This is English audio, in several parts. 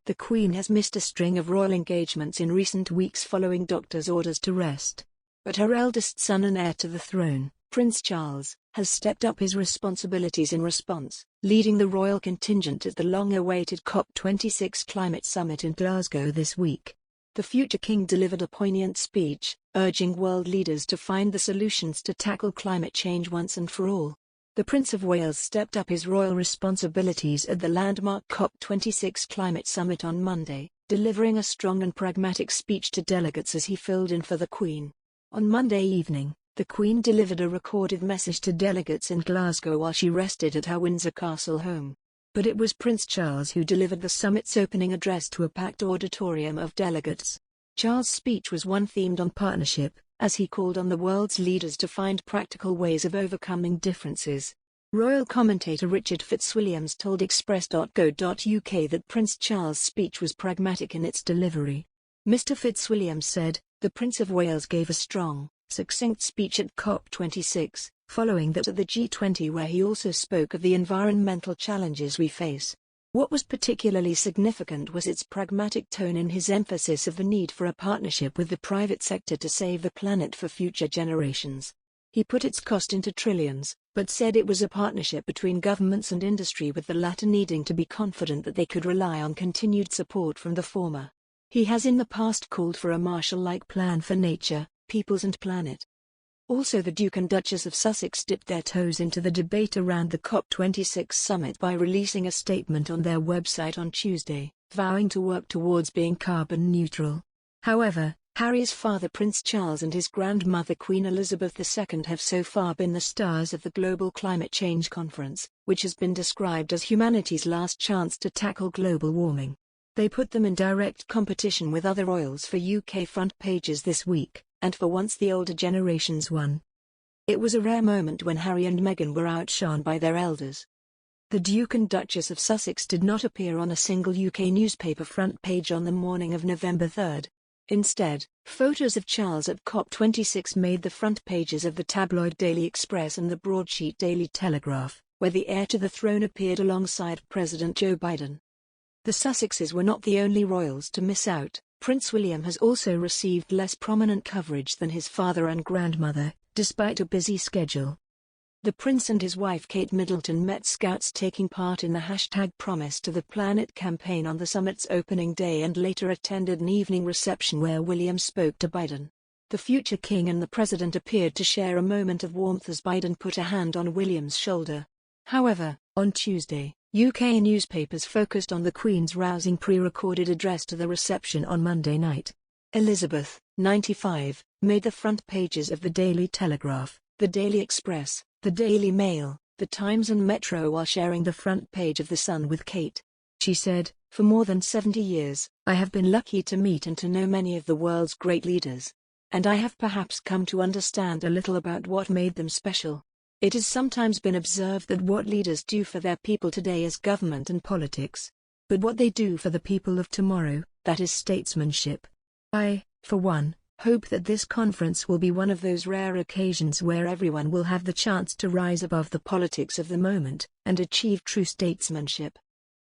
The Queen has missed a string of royal engagements in recent weeks following doctors' orders to rest. But her eldest son and heir to the throne, Prince Charles, has stepped up his responsibilities in response, leading the royal contingent at the long-awaited COP26 climate summit in Glasgow this week. The future king delivered a poignant speech, urging world leaders to find the solutions to tackle climate change once and for all. The Prince of Wales stepped up his royal responsibilities at the landmark COP26 climate summit on Monday, delivering a strong and pragmatic speech to delegates as he filled in for the Queen. On Monday evening, the Queen delivered a recorded message to delegates in Glasgow while she rested at her Windsor Castle home. But it was Prince Charles who delivered the summit's opening address to a packed auditorium of delegates. Charles' speech was one themed on partnership, as he called on the world's leaders to find practical ways of overcoming differences. Royal commentator Richard Fitzwilliams told Express.co.uk that Prince Charles' speech was pragmatic in its delivery. Mr. Fitzwilliams said, "The Prince of Wales gave a strong, succinct speech at COP26, following that at the G20 where he also spoke of the environmental challenges we face. What was particularly significant was its pragmatic tone in his emphasis of the need for a partnership with the private sector to save the planet for future generations. He put its cost into trillions, but said it was a partnership between governments and industry, with the latter needing to be confident that they could rely on continued support from the former. He has in the past called for a Marshall-like plan for nature, peoples and planet." Also, the Duke and Duchess of Sussex dipped their toes into the debate around the COP26 summit by releasing a statement on their website on Tuesday, vowing to work towards being carbon neutral. However, Harry's father Prince Charles and his grandmother Queen Elizabeth II have so far been the stars of the Global Climate Change Conference, which has been described as humanity's last chance to tackle global warming. They put them in direct competition with other royals for UK front pages this week, and for once the older generations won. It was a rare moment when Harry and Meghan were outshone by their elders. The Duke and Duchess of Sussex did not appear on a single UK newspaper front page on the morning of November 3. Instead, photos of Charles at COP26 made the front pages of the tabloid Daily Express and the broadsheet Daily Telegraph, where the heir to the throne appeared alongside President Joe Biden. The Sussexes were not the only royals to miss out. Prince William has also received less prominent coverage than his father and grandmother, despite a busy schedule. The prince and his wife Kate Middleton met scouts taking part in the #Promise to the Planet campaign on the summit's opening day and later attended an evening reception where William spoke to Biden. The future king and the president appeared to share a moment of warmth as Biden put a hand on William's shoulder. However, on Tuesday, UK newspapers focused on the Queen's rousing pre-recorded address to the reception on Monday night. Elizabeth, 95, made the front pages of the Daily Telegraph, the Daily Express, the Daily Mail, the Times and Metro while sharing the front page of The Sun with Kate. She said, "For more than 70 years, I have been lucky to meet and to know many of the world's great leaders. And I have perhaps come to understand a little about what made them special. It has sometimes been observed that what leaders do for their people today is government and politics. But what they do for the people of tomorrow, that is statesmanship. I, for one, hope that this conference will be one of those rare occasions where everyone will have the chance to rise above the politics of the moment, and achieve true statesmanship.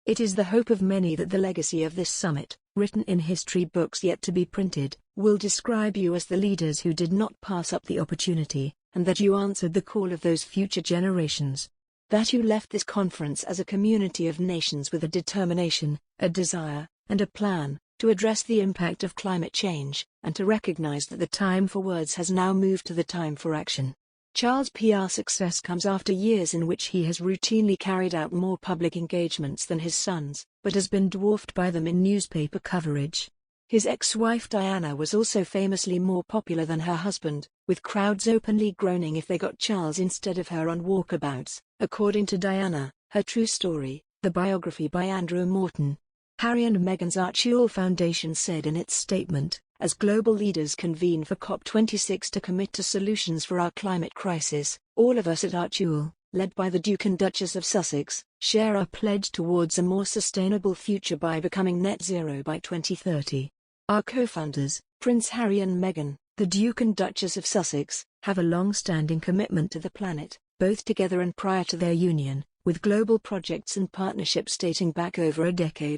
It is the hope of many that the legacy of this summit, written in history books yet to be printed, will describe you as the leaders who did not pass up the opportunity, and that you answered the call of those future generations. That you left this conference as a community of nations with a determination, a desire, and a plan, to address the impact of climate change, and to recognize that the time for words has now moved to the time for action." Charles' PR success comes after years in which he has routinely carried out more public engagements than his sons, but has been dwarfed by them in newspaper coverage. His ex-wife Diana was also famously more popular than her husband, with crowds openly groaning if they got Charles instead of her on walkabouts, according to Diana, Her True Story, the biography by Andrew Morton. Harry and Meghan's Archewell Foundation said in its statement, "As global leaders convene for COP26 to commit to solutions for our climate crisis, all of us at Archewell, led by the Duke and Duchess of Sussex, share our pledge towards a more sustainable future by becoming net zero by 2030. Our co-founders, Prince Harry and Meghan, the Duke and Duchess of Sussex, have a long-standing commitment to the planet, both together and prior to their union, with global projects and partnerships dating back over a decade.